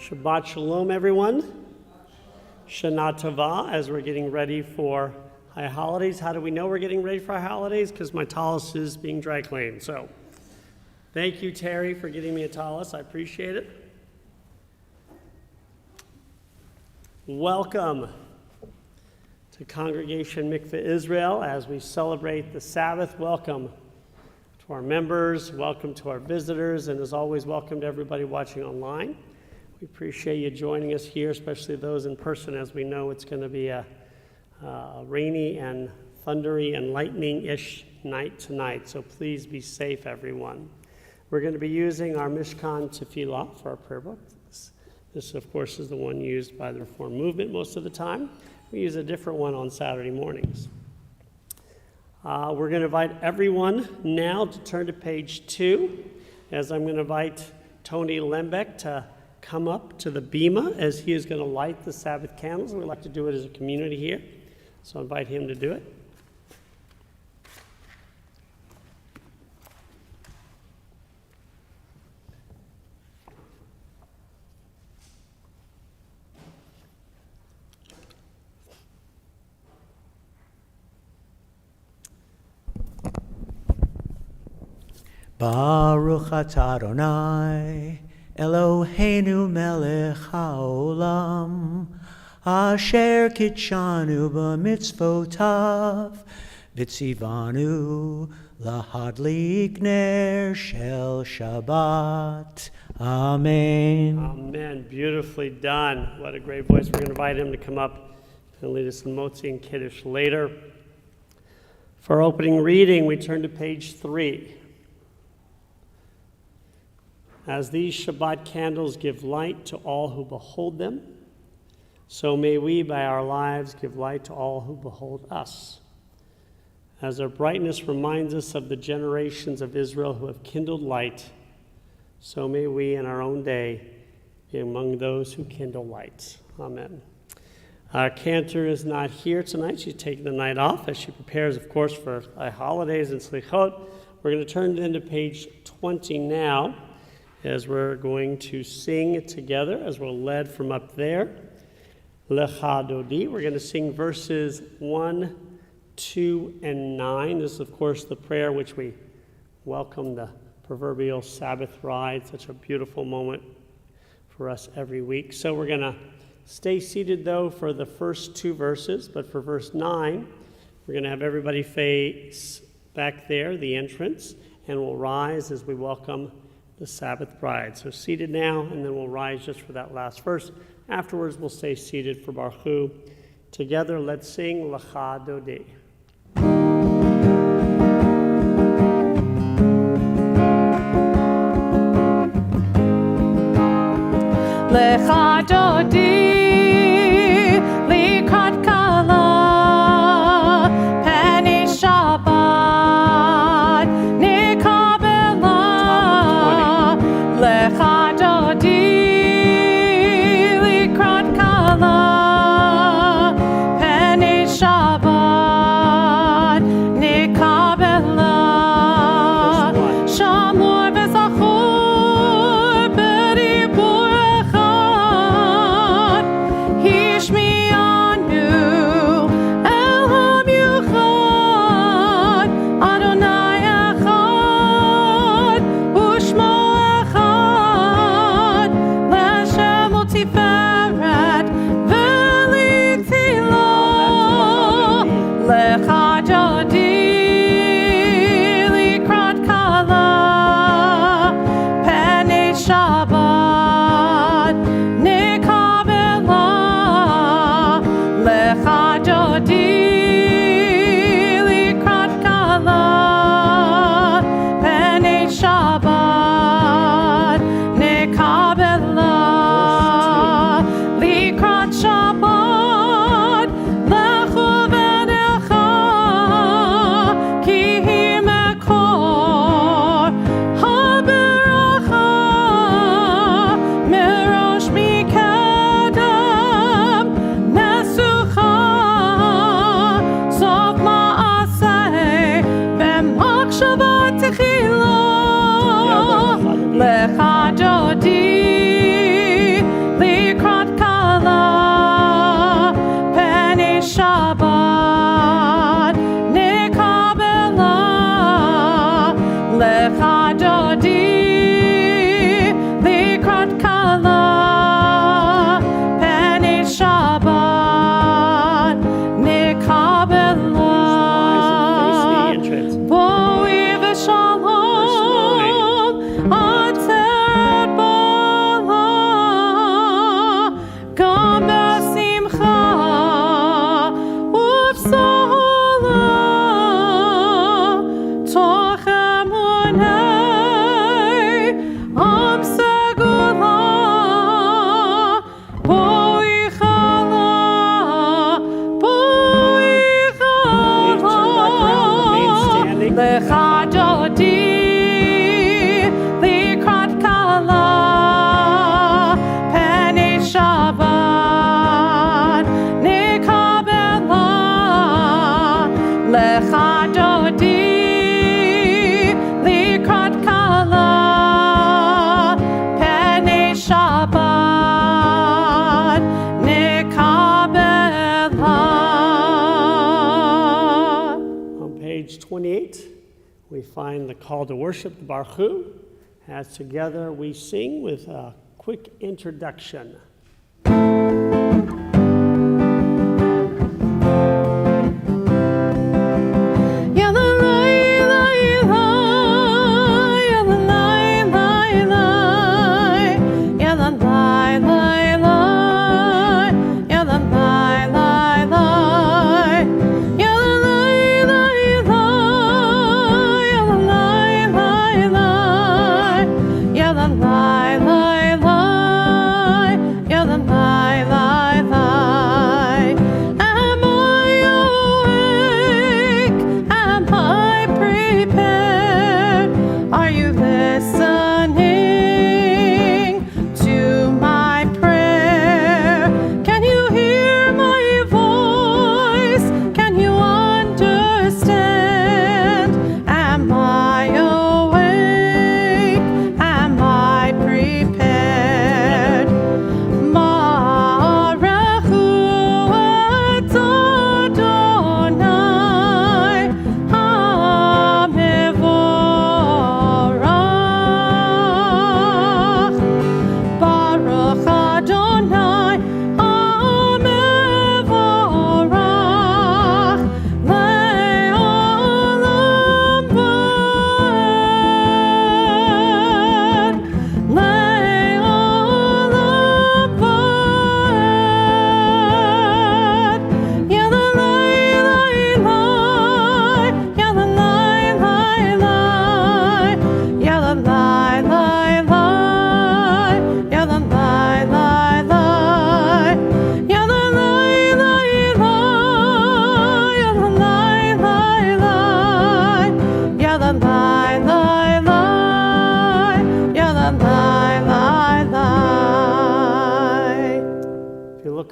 Shabbat Shalom, everyone. Shana Tova, as we're getting ready for high holidays. How do we know we're getting ready for high holidays? Because my tallis is being dry cleaned. So thank you, Terry, for getting me a tallis. I appreciate it. Welcome to Congregation Mickve Israel as we celebrate the Sabbath. Welcome to our members, welcome to our visitors, and as always, welcome to everybody watching online. We appreciate you joining us here, especially those in person, as we know it's going to be a rainy and thundery and lightning-ish night tonight, so please be safe, everyone. We're going to be using our Mishkan Tefillah for our prayer book. This, of course, is the one used by the Reform movement most of the time. We use a different one on Saturday mornings. We're going to invite everyone now to turn to page 2, as I'm going to invite Tony Lembeck to come up to the bima as he is going to light the Sabbath candles. We like to do it as a community here, so I invite him to do it. Baruch atah Adonai, Eloheinu melech haolam, asher kitshanu b'mitzvotav, v'tzivanu lahadlik ner shel Shabbat. Amen. Amen. Beautifully done. What a great voice. We're going to invite him to come up and lead us in Motzi and Kiddush later. For our opening reading, we turn to page 3. As these Shabbat candles give light to all who behold them, so may we by our lives give light to all who behold us. As our brightness reminds us of the generations of Israel who have kindled light, so may we in our own day be among those who kindle lights. Amen. Our cantor is not here tonight. She's taking the night off as she prepares, of course, for holidays and Slichot. We're going to turn into page 20 now, as we're going to sing together, as we're led from up there. Lecha Dodi. We're going to sing verses 1, 2, and 9. This is, of course, the prayer which we welcome the proverbial Sabbath ride, such a beautiful moment for us every week. So we're going to stay seated, though, for the first 2 verses, but for verse 9, we're going to have everybody face back there, the entrance, and we'll rise as we welcome the Sabbath bride. So seated now, and then we'll rise just for that last verse. Afterwards, we'll stay seated for Baruch Hu. Together, let's sing Lecha Dodi. Lecha Dodi, Likrat Kala, Penny Shabbat, Nikabela. Lecha Dodi, Likrat Kala, Penny Shabbat, Nikabela. Shamor v'zachor b'ribur echad, 28, we find the call to worship, the Baruch Hu, as together we sing with a quick introduction.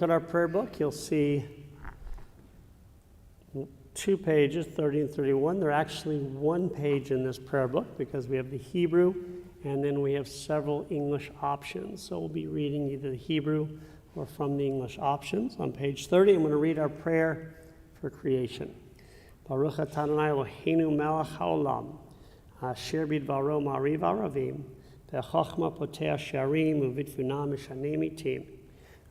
At our prayer book, you'll see 2 pages, 30 and 31. They're actually 1 page in this prayer book because we have the Hebrew and then we have several English options. So we'll be reading either the Hebrew or from the English options. On page 30, I'm going to read our prayer for creation. Baruch atah Adonai Eloheinu melech haolam, asher bidvaro ma'ariv aravim, bechochma poteh sharim uvitfuna mishaneh mitim.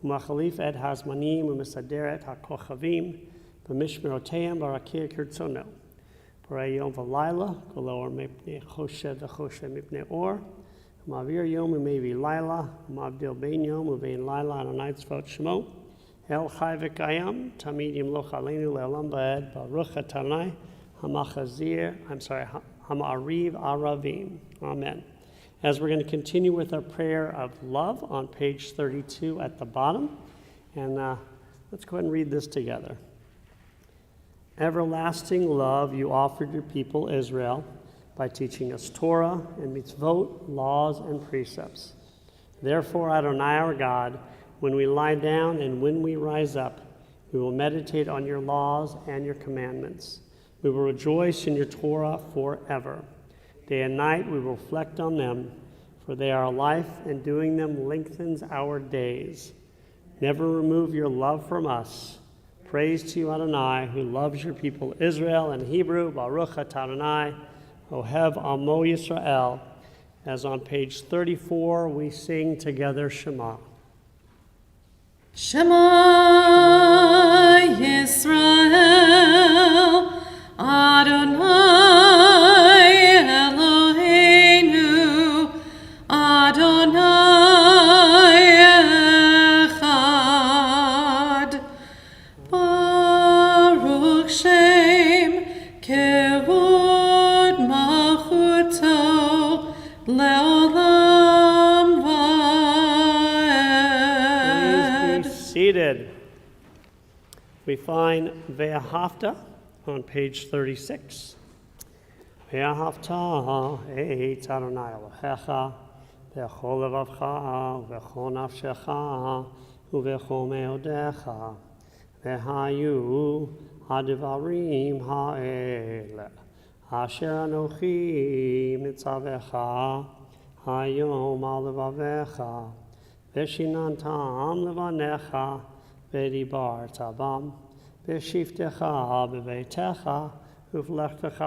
Umachalif ed hazmanim u'mesaderet ha'kochavim b'mishmeroteim barakir kirtzono. Borei yom v'layla kol mipnei choshev v'choshev mipnei or. Umavir yom u'mevi layla umavdil bein yom u'vein layla Adonai tzvot shemo. El chai v'kayam tamid yimloch aleinu le'olam va'ed baruch atah Adonai hama'ariv aravim. Amen. As we're going to continue with our prayer of love on page 32 at the bottom. And let's go ahead and read this together. Everlasting love you offered your people Israel by teaching us Torah and mitzvot, laws and precepts. Therefore, Adonai our God, when we lie down and when we rise up, we will meditate on your laws and your commandments. We will rejoice in your Torah forever. Day and night we will reflect on them, for they are life, and doing them lengthens our days. Never remove your love from us. Praise to you, Adonai, who loves your people Israel. In Hebrew, Baruch atah Adonai, Ohev Amo Yisrael. As on page 34, we sing together Shema. Shema Yisrael, Adonai Eloheinu, Adonai Echad. Baruch Shem Kevod Malchuto Leolam Vaed. Please be seated. We find Ve'ahavta on page 36. Ve'ahavta et Adonai Elohecha v'chol levavcha v'chol nafshecha u'v'chol meodecha v'hayu hadivarim ha'ele asher anochi mitzavecha hayom al levavecha v'shinantam levanecha v'dibarta bam v'shiftecha b'veitecha ופלחתך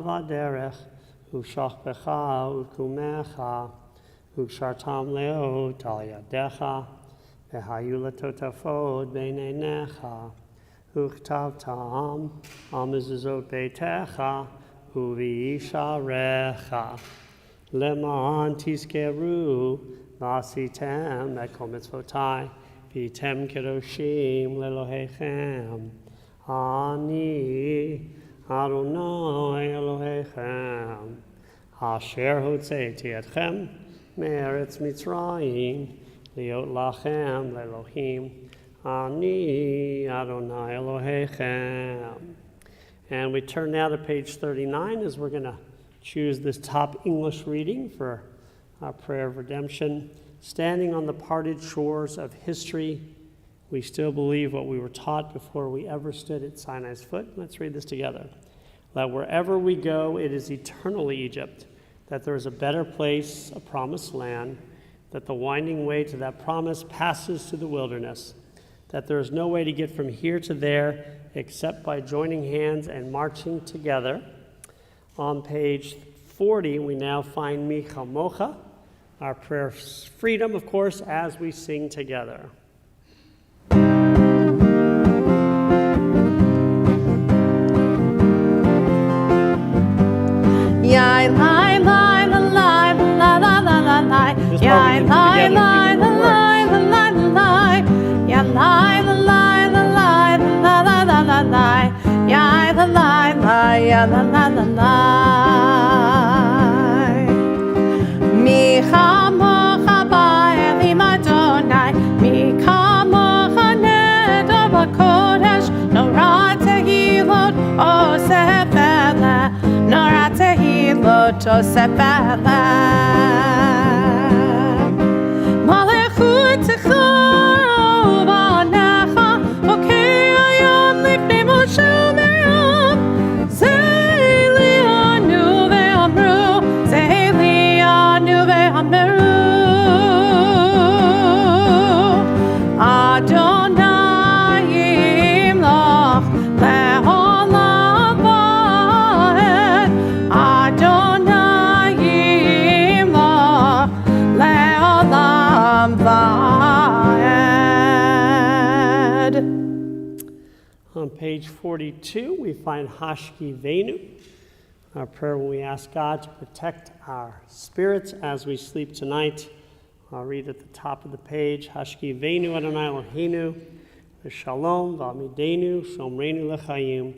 בדרך, ושכבך וקומך, וקשרתם לאות על ידיך, והיו לטוטפות בין עיניך, וכתבתם על מזוזות ביתך ובישעריך, למען תזכרו ועשיתם את כל מצוותי, והייתם קדושים לאלוהיכם. אני אדוני אלוהיכם, אשר הוצאתי אתכם מארץ מצרים, להיות לכם לאלוהים. Ani Adonai Elohechem. And we turn now to page 39 as we're going to choose this top English reading for our prayer of redemption. Standing on the parted shores of history, we still believe what we were taught before we ever stood at Sinai's foot. Let's read this together. That wherever we go, it is eternally Egypt, that there is a better place, a promised land, that the winding way to that promise passes through the wilderness, that there is no way to get from here to there except by joining hands and marching together. On page 40, we now find Mi Chamocha, our prayer of freedom, of course, as we sing together. Yai lai lai la lai la la la la lai. Yai lai lai la lai la la la lai. Yai lai la lai la lai la la la la lai. Yai la lai la ya la la la lai. Mi chamocha ba'elim Adonai, mi chamocha neder b'kodesh, nora tehilot osef eleh, nora tehilot osef eleh. Malechutecha uvanecha, okei hayam lifnei Moshe u'Miriam, zei anu ve'amru, zei anu ve'amru. Adonai yimloch le'olam va'ed. Adonai yimloch le'olam va'ed. On page 42, we find Hashki Venu, our prayer when we ask God to protect our spirits as we sleep tonight. I'll read at the top of the page. Hashki Venu Adonai Eloheinu, v'shalom v'amidenu shomreinu l'chaim,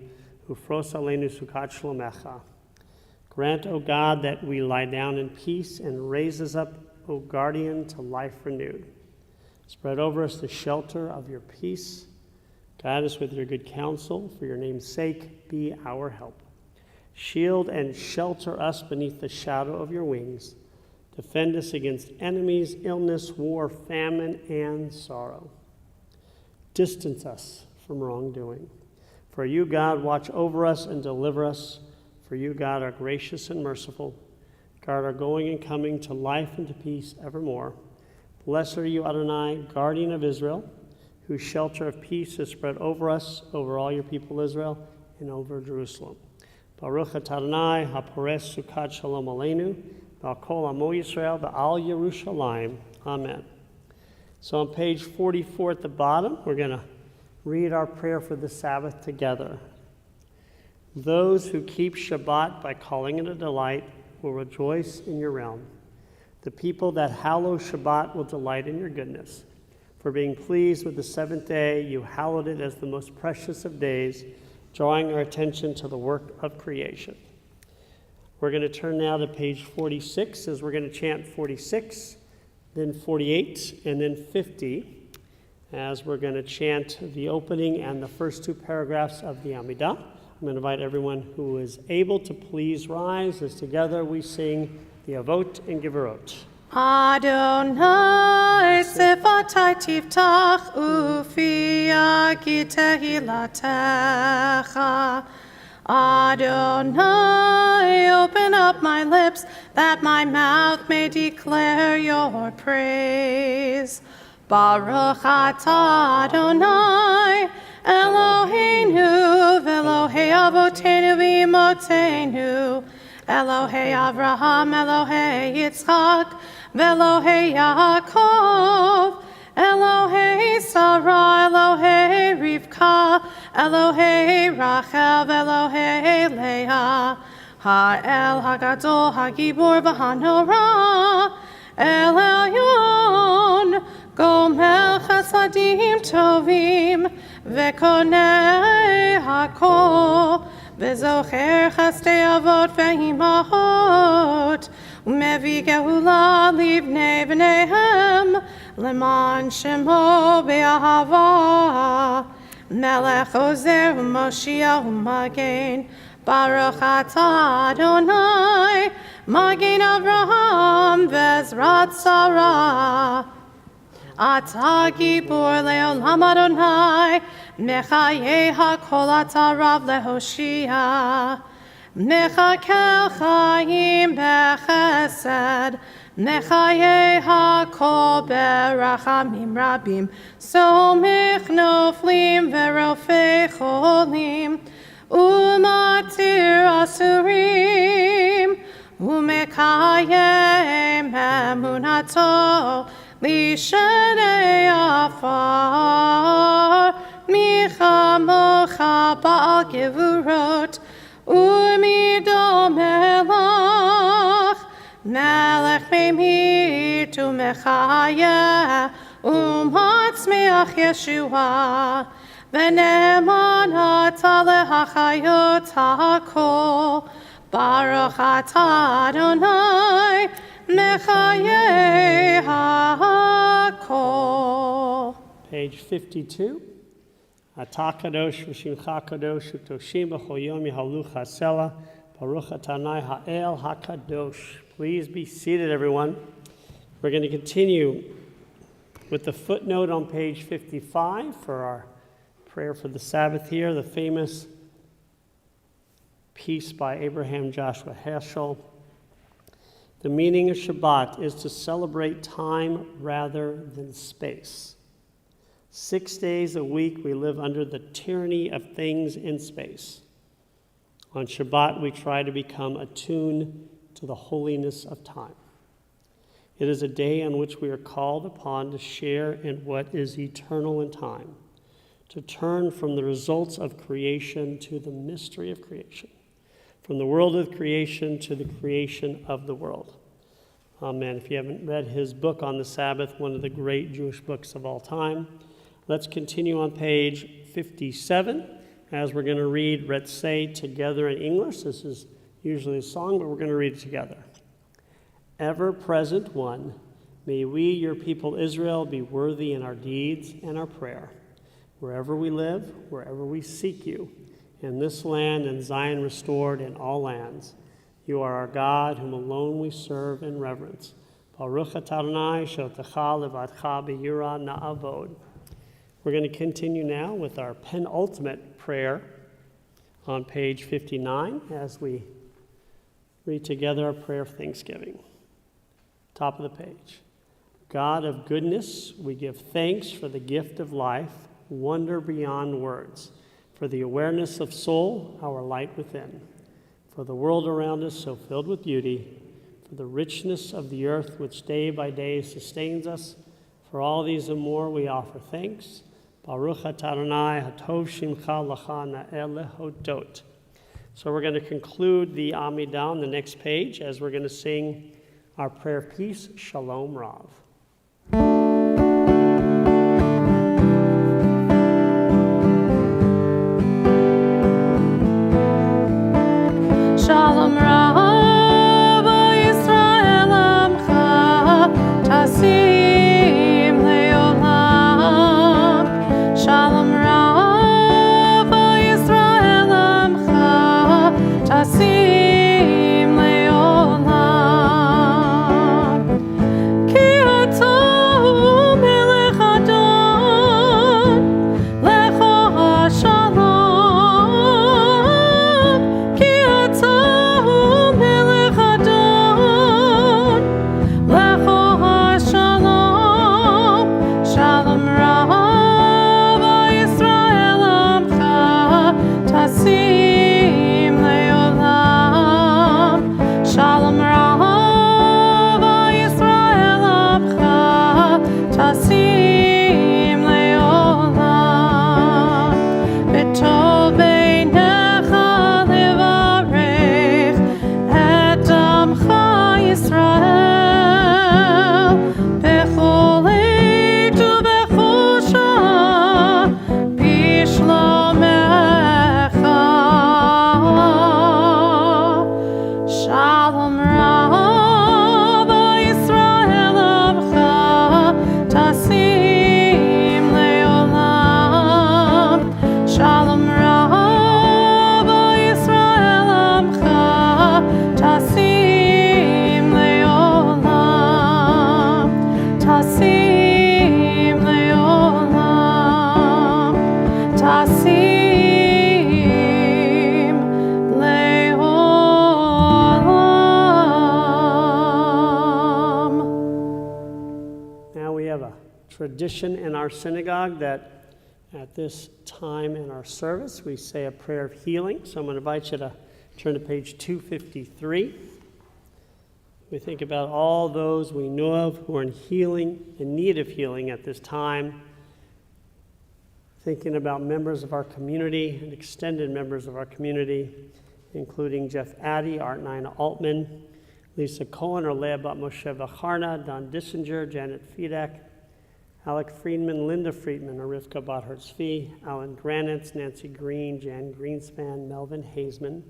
ufros aleinu sukat shlomecha. Grant, O God, that we lie down in peace and raise us up, O guardian, to life renewed. Spread over us the shelter of your peace. Guide us with your good counsel. For your name's sake, be our help. Shield and shelter us beneath the shadow of your wings. Defend us against enemies, illness, war, famine, and sorrow. Distance us from wrongdoing. For you, God, watch over us and deliver us. For you, God, are gracious and merciful. Guard our going and coming to life and to peace evermore. Blessed are you, Adonai, guardian of Israel, whose shelter of peace is spread over us, over all your people Israel, and over Jerusalem. Baruch atah Adonai, hapores sukat shalom aleinu, v'al kol amo Yisrael, v'al Yerushalayim. Amen. So on page 44 at the bottom, we're going to read our prayer for the Sabbath together. Those who keep Shabbat by calling it a delight will rejoice in your realm. The people that hallow Shabbat will delight in your goodness. For being pleased with the seventh day, you hallowed it as the most precious of days, drawing our attention to the work of creation. We're going to turn now to page 46 as we're going to chant 46, then 48, and then 50, as we're going to chant the opening and the first two paragraphs of the Amidah. I'm going to invite everyone who is able to please rise as together we sing the Avot and Giverot. Adonai sefatai tiftach ufi yagi tehilatecha. Adonai, open up my lips that my mouth may declare your praise. Baruch atah Adonai Eloheinu v'Elohei avotenu v'imotenu, Elohei Avraham, Elohei Yitzchak, v'Elohei Yaakov, Elohei Sarah, Elohei Rivka, Elohei Rachel, Elohei Leah, Ha'el Hagadol, Hagibor v'Hanora, El Elyon, Gomel Chasadim Tovim, V'Konei Hakol, V'Zocher Chastei Avot V'Imahot, Umevi Geula Livnei V'neihem, Leman Shemo Be'ahava, Melech Ozer U'Moshiach U'Magen, Baruch Atah Adonai, Magen Avraham V'Ezrat Sarah. Atah Gibor Le'olam Adonai, Mechaye HaKol Atah Rav Lehoshia. Mechakel Chaim Bechesed, Mechaye HaKol Berachamim Rabim, Somech Noflim V'Rofei Cholim, Umatir Asurim, Umekayem Emunato, Lishenei Afar, Micha Mocha Ba'al Gevurot, Umido Melach, Melech Memir Tu Mechaya, Matzmeach Yeshua, V'ne'eman Atah Lehachayot HaKol, Baruch Atah Adonai, Mechaye HaKol. Page 52. Atah Kadosh v'Shimcha Kadosh u'Toshim b'chol yom Yehalu Chasela, Baruch Atanai Ha'el HaKadosh. Please be seated, everyone. We're going to continue with the footnote on page 55 for our prayer for the Sabbath here, the famous piece by Abraham Joshua Heschel. The meaning of Shabbat is to celebrate time rather than space. 6 days a week we live under the tyranny of things in space. On Shabbat we try to become attuned to the holiness of time. It is a day on which we are called upon to share in what is eternal in time, to turn from the results of creation to the mystery of creation, from the world of creation to the creation of the world. Amen. If you haven't read his book on the Sabbath, one of the great Jewish books of all time, let's continue on page 57 as we're going to read Retzei together in English. This is usually a song, but we're going to read it together. Ever-present one, may we, your people Israel, be worthy in our deeds and our prayer. Wherever we live, wherever we seek you, in this land and Zion restored in all lands, you are our God, whom alone we serve in reverence. Baruch atah Adonai she'otecha levadcha b'yira na'avod. We're going to continue now with our penultimate prayer on page 59 as we read together our prayer of thanksgiving. Top of the page. God of goodness, we give thanks for the gift of life, wonder beyond words, for the awareness of soul, our light within, for the world around us so filled with beauty, for the richness of the earth which day by day sustains us. For all these and more we offer thanks. Baruch atah Adonai hatov shimcha lacha na'el lehodot. So we're going to conclude the Amidah on the next page as we're going to sing our prayer of peace, Shalom Rav. Shalom Rav, O Yisrael Amcha, Tasim Leolam. Shalom Rav, O Yisrael Amcha, Tasim Leolam. Ki tasim leolam. Shalom Rava Yisrael Amcha tasim leolam. B'tov beinecha levarech et amcha Yisrael. Bechol eit ubechol shah bishlomecha. Shalom Rava Yisrael Amcha tasim leolam. Shalom Rava Yisrael Amcha tasim leolam. Tasim leolam. Tasim leolam. Now we have a tradition in our synagogue that at this time in our service we say a prayer of healing. So I'm going to invite you to turn to page 253. We think about all those we know of who are in need of healing at this time. Thinking about members of our community and extended members of our community, including Jeff Addy, Art Nina Altman, Lisa Cohen, or Leah Bat Moshe Vacharna, Don Dissinger, Janet Fedak, Alec Friedman, Linda Friedman, Arifka Bat Hertzvi, Alan Granitz, Nancy Green, Jan Greenspan, Melvin Hazeman,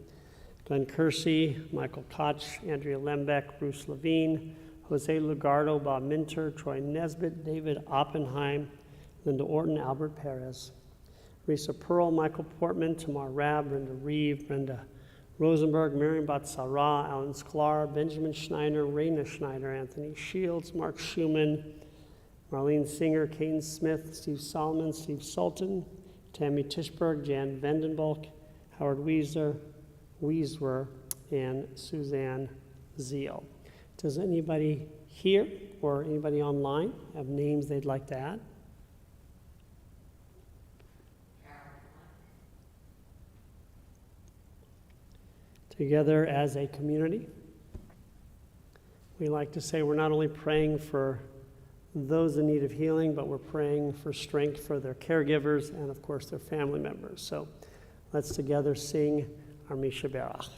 Glenn Kersey, Michael Koch, Andrea Lembeck, Bruce Levine, Jose Lugardo, Bob Minter, Troy Nesbitt, David Oppenheim, Linda Orton, Albert Perez, Risa Pearl, Michael Portman, Tamar Rabb, Brenda Reeve, Brenda Rosenberg, Miriam Batsara, Alan Sklar, Benjamin Schneider, Raina Schneider, Anthony Shields, Mark Schumann, Marlene Singer, Caden Smith, Steve Solomon, Steve Sultan, Tammy Tischberg, Jan Vandenbalk, Howard Weiswer, and Suzanne Zeal. Does anybody here or anybody online have names they'd like to add? Together as a community, we like to say we're not only praying for those in need of healing, but we're praying for strength for their caregivers and, of course, their family members. So let's together sing our Misha Berach.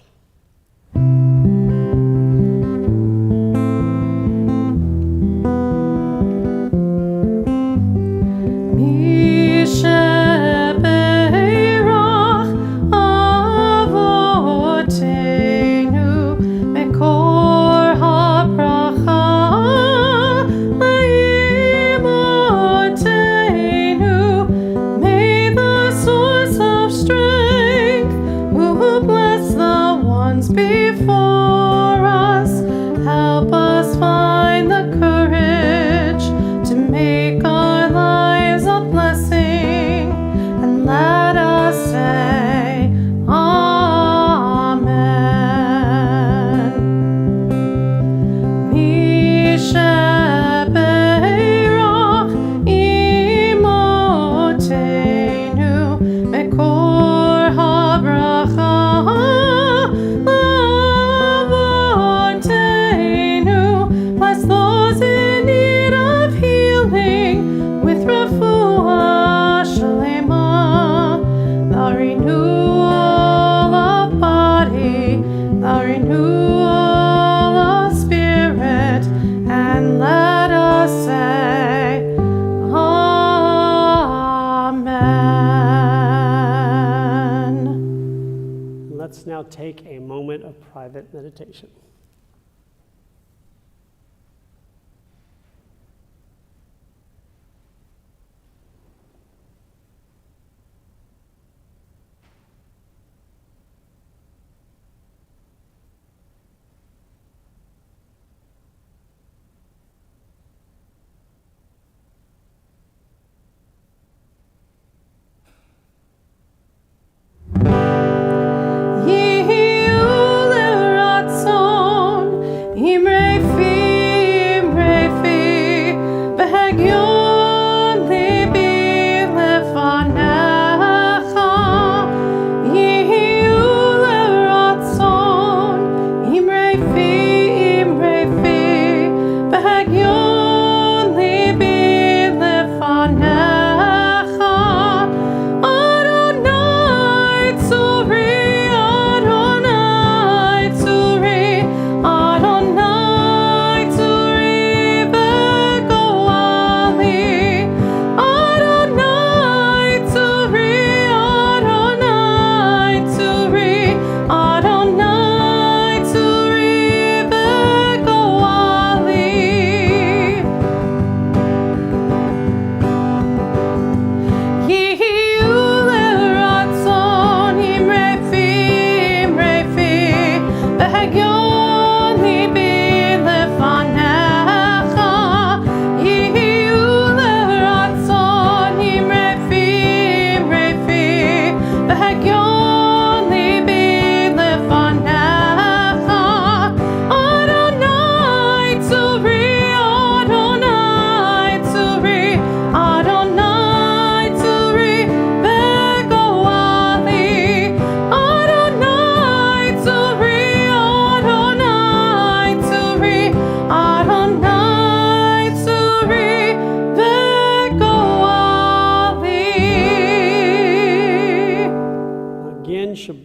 Take a moment of private meditation. Yehiyu leratzo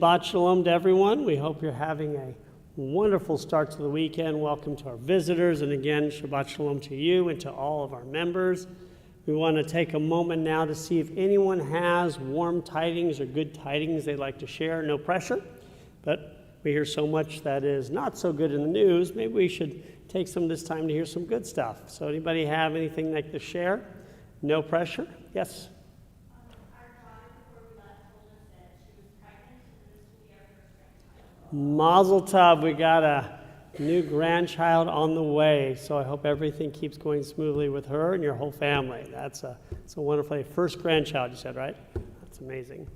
Shabbat Shalom to everyone. We hope you're having a wonderful start to the weekend. Welcome to our visitors, and again, Shabbat Shalom to you and to all of our members. We want to take a moment now to see if anyone has warm tidings or good tidings they'd like to share. No pressure, but we hear so much that is not so good in the news. Maybe we should take some of this time to hear some good stuff. So anybody have anything they'd like to share? No pressure? Yes? Mazel tov, we got a new grandchild on the way, so I hope everything keeps going smoothly with her and your whole family. It's a wonderful day. First grandchild, you said, right? That's amazing.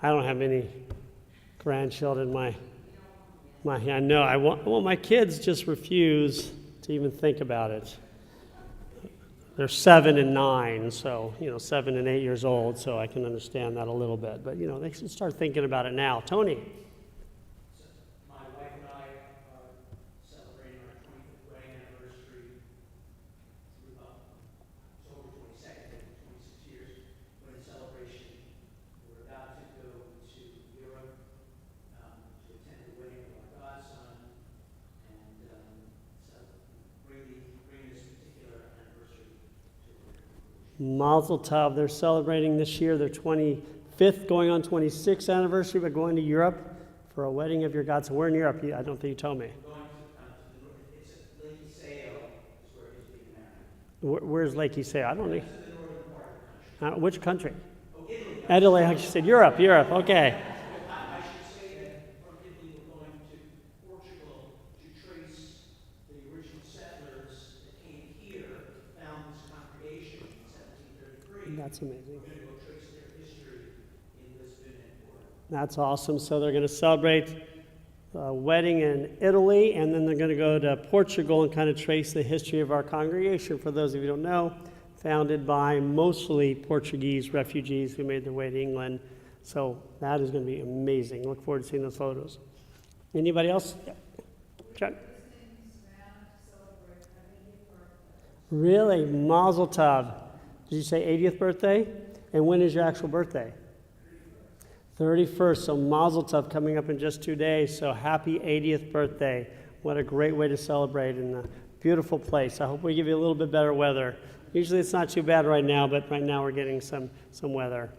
I don't have any grandchildren. I know. My kids just refuse to even think about it. They're 7 and 9, so 7 and 8 years old, so I can understand that a little bit. But they should start thinking about it now. Tony. Mazel tov. They're celebrating this year their 25th, going on 26th anniversary, but going to Europe for a wedding of your God. So we're in Europe. I don't think you told me. We're going to it's Lake Iseo is where he's being married. Where's Lake Iseo? I don't know. That's in the northern part of the country. Which country? Oh, Italy. Italy. Like you said, Europe. Okay. I should say that from Italy we're going to Portugal to trace the original settlers that came here, found this congregation in 1733. That's amazing. We're going to go trace their history in Lisbon and Porto. That's awesome. So they're going to celebrate a wedding in Italy, and then they're going to go to Portugal and kind of trace the history of our congregation. For those of you who don't know, founded by mostly Portuguese refugees who made their way to England. So that is going to be amazing. Look forward to seeing those photos. Anybody else? Yeah. Chuck? Really? Mazel tov. Did you say 80th birthday? And when is your actual birthday? 31st. So Mazel tov coming up in just 2 days. So happy 80th birthday. What a great way to celebrate in a beautiful place. I hope we give you a little bit better weather. Usually it's not too bad right now, but right now we're getting some weather.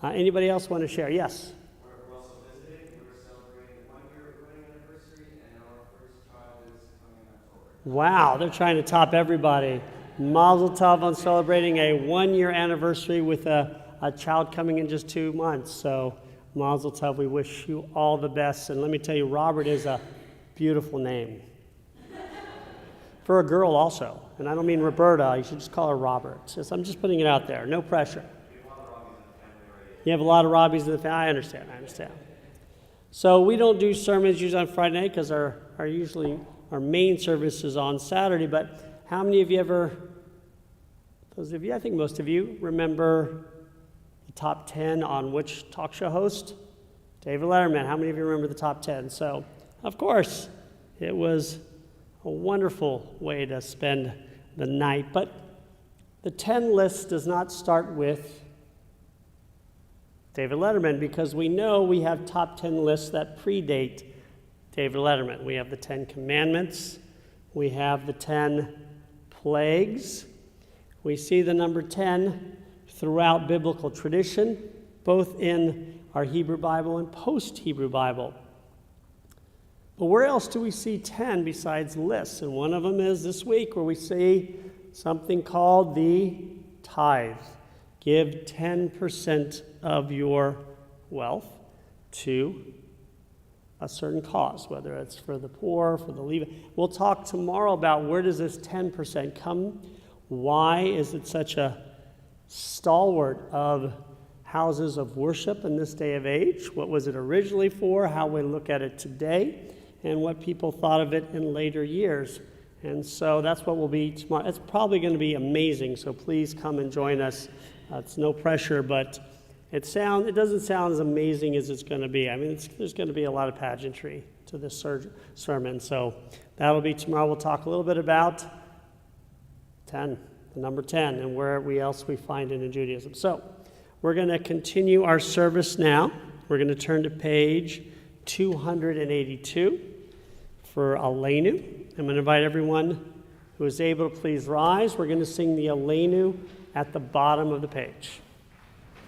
Anybody else want to share? Yes? We're also visiting. We're celebrating the 1-year wedding anniversary, and our first child is coming in October. Wow, they're trying to top everybody. Mazel tov on celebrating a 1-year anniversary with a child coming in just 2 months. So Mazel tov, we wish you all the best. And let me tell you, Robert is a beautiful name. For a girl also. And I don't mean Roberta, you should just call her Robert. I'm just putting it out there, no pressure. You have a lot of Robbies in the family. I understand. So we don't do sermons usually on Friday night because our main service is on Saturday. But how many of you those of you, I think most of you, remember the top 10 on which talk show host? David Letterman. How many of you remember the top 10? So, of course, it was a wonderful way to spend the night. But the 10 list does not start with David Letterman, because we know we have top 10 lists that predate David Letterman. We have the 10 Commandments. We have the 10 Plagues. We see the number 10 throughout biblical tradition, both in our Hebrew Bible and post-Hebrew Bible. But where else do we see 10 besides lists? And one of them is this week, where we see something called the tithe. Give 10% of your wealth to a certain cause, whether it's for the poor, for the Levite. We'll talk tomorrow about where does this 10% come? Why is it such a stalwart of houses of worship in this day of age? What was it originally for? How we look at it today? And what people thought of it in later years. And so that's what will be tomorrow. It's probably going to be amazing, so please come and join us. It's no pressure, but it doesn't sound as amazing as it's going to be. I mean, there's going to be a lot of pageantry to this sermon, so that'll be tomorrow. We'll talk a little bit about 10, the number 10, and where else we find it in Judaism. So we're going to continue our service now. We're going to turn to page 282 for Aleinu. I'm going to invite everyone who is able to please rise. We're going to sing the Aleinu at the bottom of the page.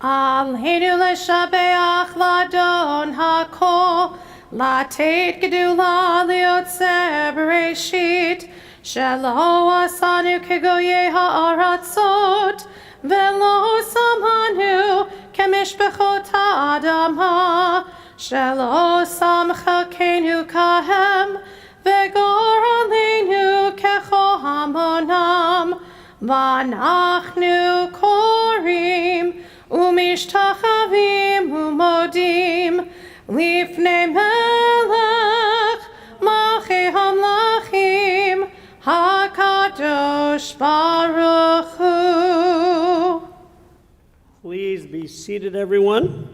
Aleinu leshabeach ladon hakol, latet gedula liotzer bereshit, shelo asanu kegoye ha'aratzot, velo samanu kemishbechot ha'adama, shelo samchakenu kahem, vegor aleinu kecho hamonam, vanachnu korim, umishtachavim umodim, lifnei melech, malchei hamlachim, hakadosh baruch hu. Please be seated, everyone.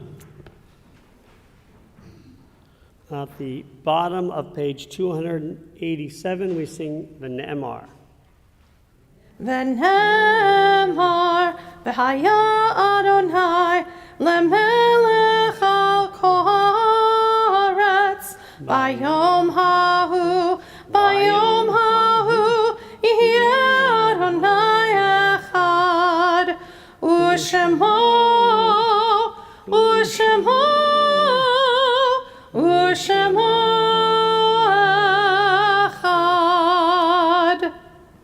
At the bottom of page 287, we sing the Ne'emar. V'nemar v'haya Adonai lemelech al kol haaretz bayom hahu yeh Adonai echad u'shemo echad.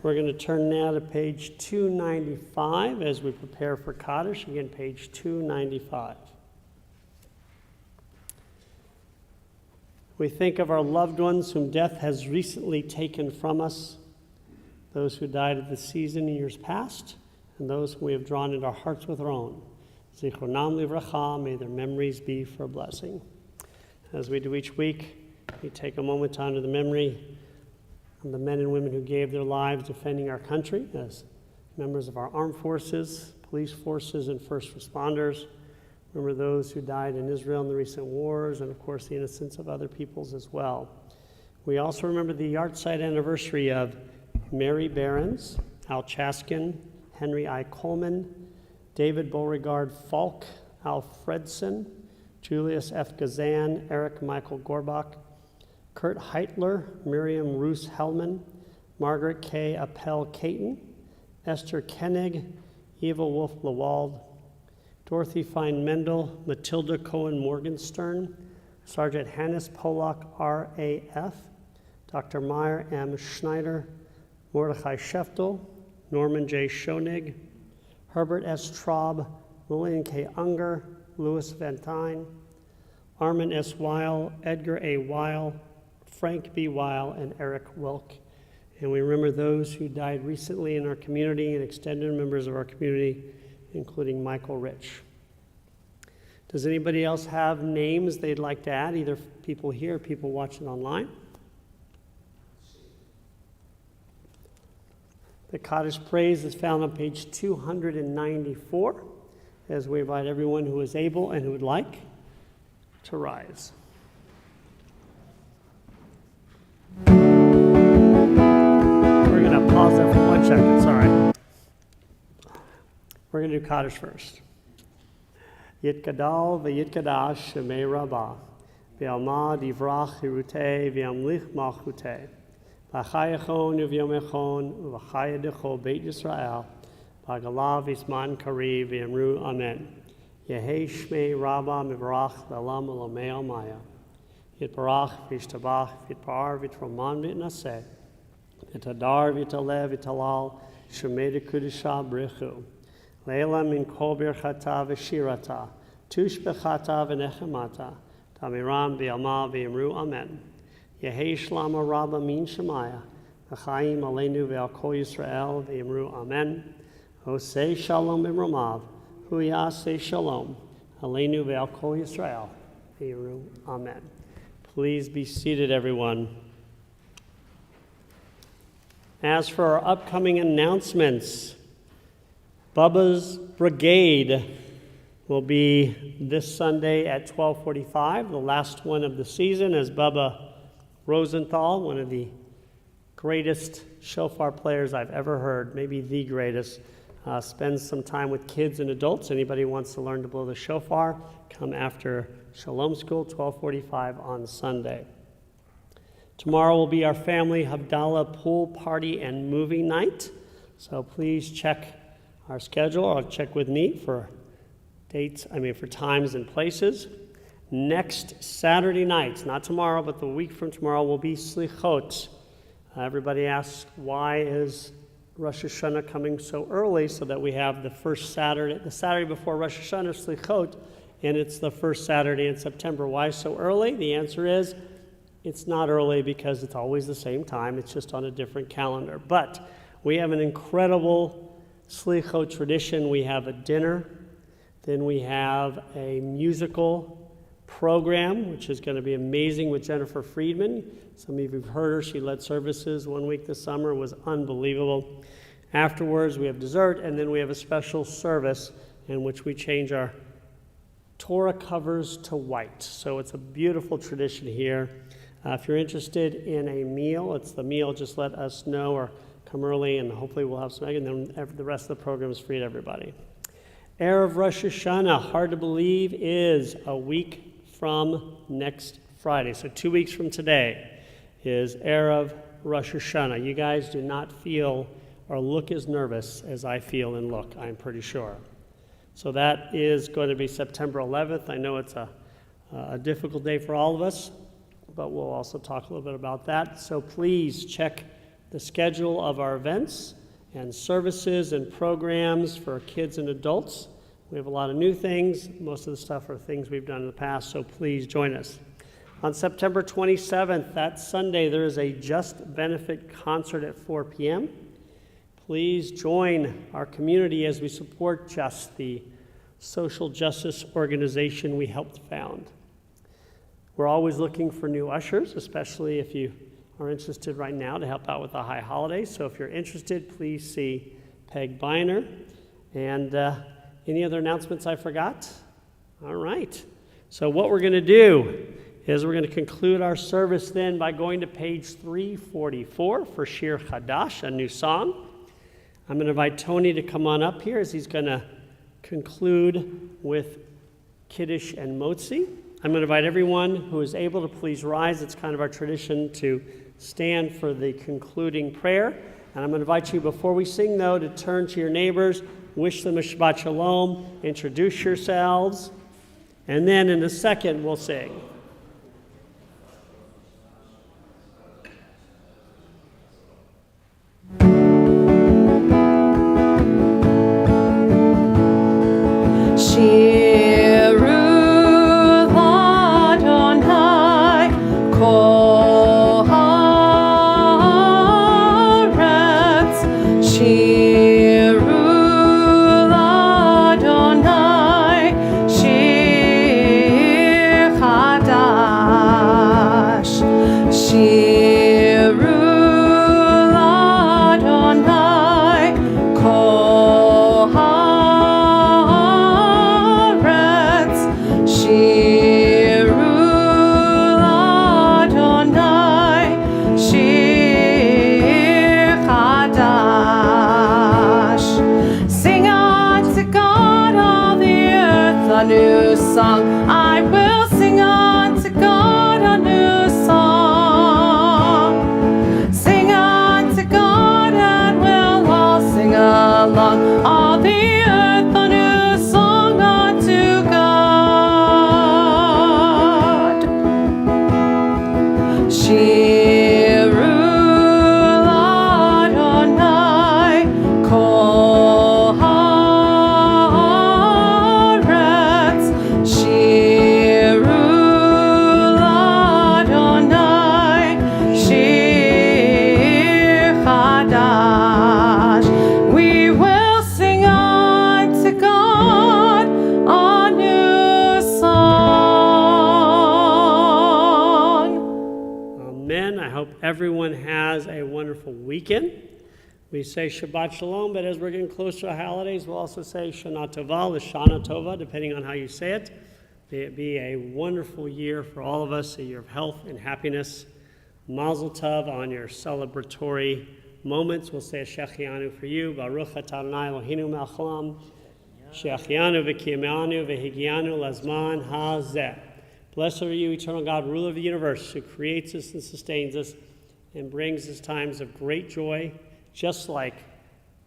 We're going to turn now to page 295 as we prepare for Kaddish. Again, page 295. We think of our loved ones whom death has recently taken from us, those who died at the season in years past, and those whom we have drawn into our hearts with our own. Zichronam livracha, may their memories be for a blessing. As we do each week, we take a moment to honor the memory of the men and women who gave their lives defending our country as members of our armed forces, police forces, and first responders. Remember those who died in Israel in the recent wars, and of course the innocents of other peoples as well. We also remember the yahrzeit anniversary of Mary Behrens, Al Chaskin, Henry I. Coleman, David Beauregard Falk, Al Fredson, Julius F. Gazan, Eric Michael Gorbach, Kurt Heitler, Miriam Roos Hellman, Margaret K. Appel Caton, Esther Koenig, Eva Wolf Lewald, Dorothy Fine Mendel, Matilda Cohen Morgenstern, Sergeant Hannes Polak, RAF, Dr. Meyer M. Schneider, Mordechai Scheftel, Norman J. Schoenig, Herbert S. Traub, Lillian K. Unger, Louis Van Tyne, Armin S. Weil, Edgar A. Weil, Frank B. Weil, and Eric Wilk. And we remember those who died recently in our community and extended members of our community, including Michael Rich. Does anybody else have names they'd like to add, either people here or people watching online? The Kaddish praise is found on page 294, as we invite everyone who is able and who would like to rise. We're going to pause there for 1 second, sorry. We're going to do Kaddish first. Yitkadal v'yitkadash shemei rabbah, v'alma divrach hirutei v'amlich malchutei, v'chayachon uv'yomechon uv'chayadecho beit Yisrael, v'agalav v'isman kari v'yamru amen. Yehei shmei rabbah mivrach l'olam olamei almaya. Yitbarach v'yishtabach v'yitpar v'yitroman v'yitnaseh, v'yitadar v'yitalev v'yitalal shemei dekudisha brichu. Leila min kol birchata v'shirata, tush bechata v'nechemata, tamiram v'yalma v'yamru amen. Yehei shlama rabba min shemaya, v'chaim aleinu v'al kol Yisrael v'yamru amen. Hosei shalom b'mromav, hu yaseh shalom, aleinu v'al kol Yisrael v'yamru amen. Please be seated, everyone. As for our upcoming announcements, Bubba's Brigade will be this Sunday at 12:45, the last one of the season, as Bubba Rosenthal, one of the greatest shofar players I've ever heard, maybe the greatest, spends some time with kids and adults. Anybody who wants to learn to blow the shofar, come after Shalom School, 12:45 on Sunday. Tomorrow will be our family Havdalah pool party and movie night. So please check our schedule, or check with me for for times and places. Next Saturday night, not tomorrow, but the week from tomorrow, will be Slichot. Everybody asks, why is Rosh Hashanah coming so early, so that we have the Saturday before Rosh Hashanah, Slichot, and it's the first Saturday in September. Why so early? The answer is, it's not early because it's always the same time. It's just on a different calendar. But we have an incredible Slichot tradition. We have a dinner, then we have a musical program, which is going to be amazing, with Jennifer Friedman. Some of you have heard her. She led services one week this summer. It was unbelievable. Afterwards, we have dessert, and then we have a special service in which we change our Torah covers to white. So it's a beautiful tradition here. If you're interested in a meal, it's the meal. Just let us know or come early, and hopefully we'll have some egg, and then the rest of the program is free to everybody. Erev Rosh Hashanah, hard to believe, is a week from next Friday. So 2 weeks from today is Erev Rosh Hashanah. You guys do not feel or look as nervous as I feel and look, I'm pretty sure. So that is going to be September 11th. I know it's a difficult day for all of us, but we'll also talk a little bit about that. So please check the schedule of our events and services and programs for kids and adults. We have a lot of new things. Most of the stuff are things we've done in the past, so please join us. On September 27th, that Sunday, there is a Just Benefit concert at 4 p.m. Please join our community as we support Just, the social justice organization we helped found. We're always looking for new ushers, especially if you are interested right now to help out with the high holidays. So if you're interested, please see Peg Biner. And any other announcements I forgot? All right. So what we're going to do is we're going to conclude our service then by going to page 344 for Shir Chadash, a new song. I'm going to invite Tony to come on up here as he's going to conclude with Kiddush and Motzi. I'm going to invite everyone who is able to please rise. It's kind of our tradition to stand for the concluding prayer. And I'm going to invite you, before we sing, though, to turn to your neighbors, wish them a Shabbat Shalom, introduce yourselves, and then in a second we'll sing. Everyone has a wonderful weekend. We say Shabbat Shalom, but as we're getting closer to the holidays, we'll also say Shana Tova, L'Shana Tova, depending on how you say it. May it be a wonderful year for all of us, a year of health and happiness. Mazel Tov on your celebratory moments. We'll say a Shechianu for you. Baruch atah Adonai Eloheinu melech haolam. Shechianu v'kiyamanu v'higianu lazman hazeh. Blessed are you, eternal God, ruler of the universe, who creates us and sustains us and brings us times of great joy, just like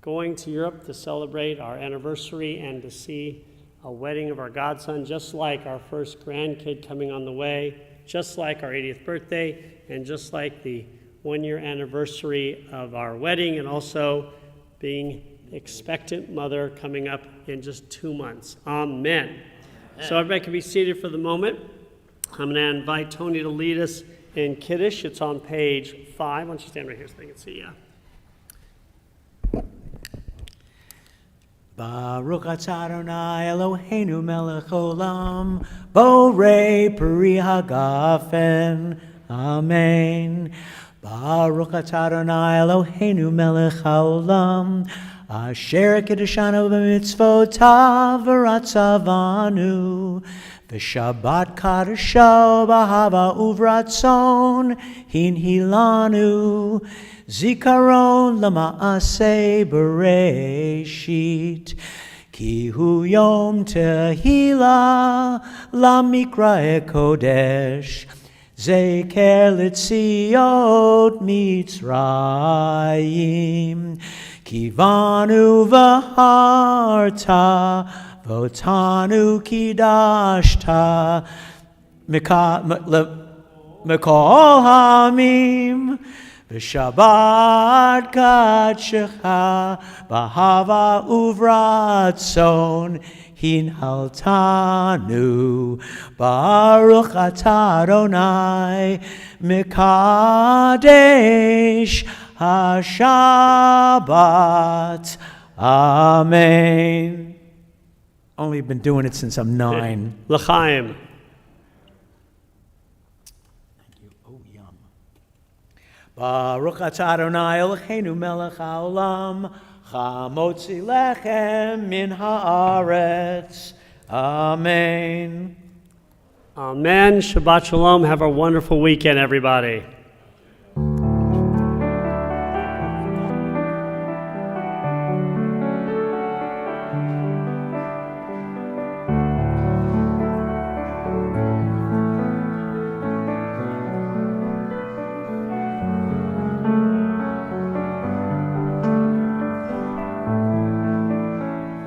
going to Europe to celebrate our anniversary and to see a wedding of our godson, just like our first grandkid coming on the way, just like our 80th birthday, and just like the one-year anniversary of our wedding, and also being expectant mother coming up in just 2 months. Amen. So everybody can be seated for the moment. I'm going to invite Tony to lead us in Kiddush. It's on page 5. Why don't you stand right here so they can see you? Baruch atah Adonai Eloheinu melech olam, borei peri hagafen. Amen. Baruch atah Adonai Eloheinu melech haolam, asher kiddushanu b'mitzvotav v'ratzavanu, v'shabbat kadosho b'ahava uvratzon hinhilanu, zikaron lama'aseh bereshit, ki hu yom tehila lamikra kodesh, zeker litziot mitzrayim, kivanu v'harta votanu kidashta mikol hamim, v'shabbat kadshecha b'ahava uvratzon hinhaltanu. Baruch atah Adonai mikadesh HaShabbat. Amen. Only been doing it since I'm 9. L'chaim. Oh, yum. Baruch atah Adonai Eloheinu melech haolam, chamotzi lechem min haaretz. Amen. Amen. Shabbat shalom. Have a wonderful weekend, everybody.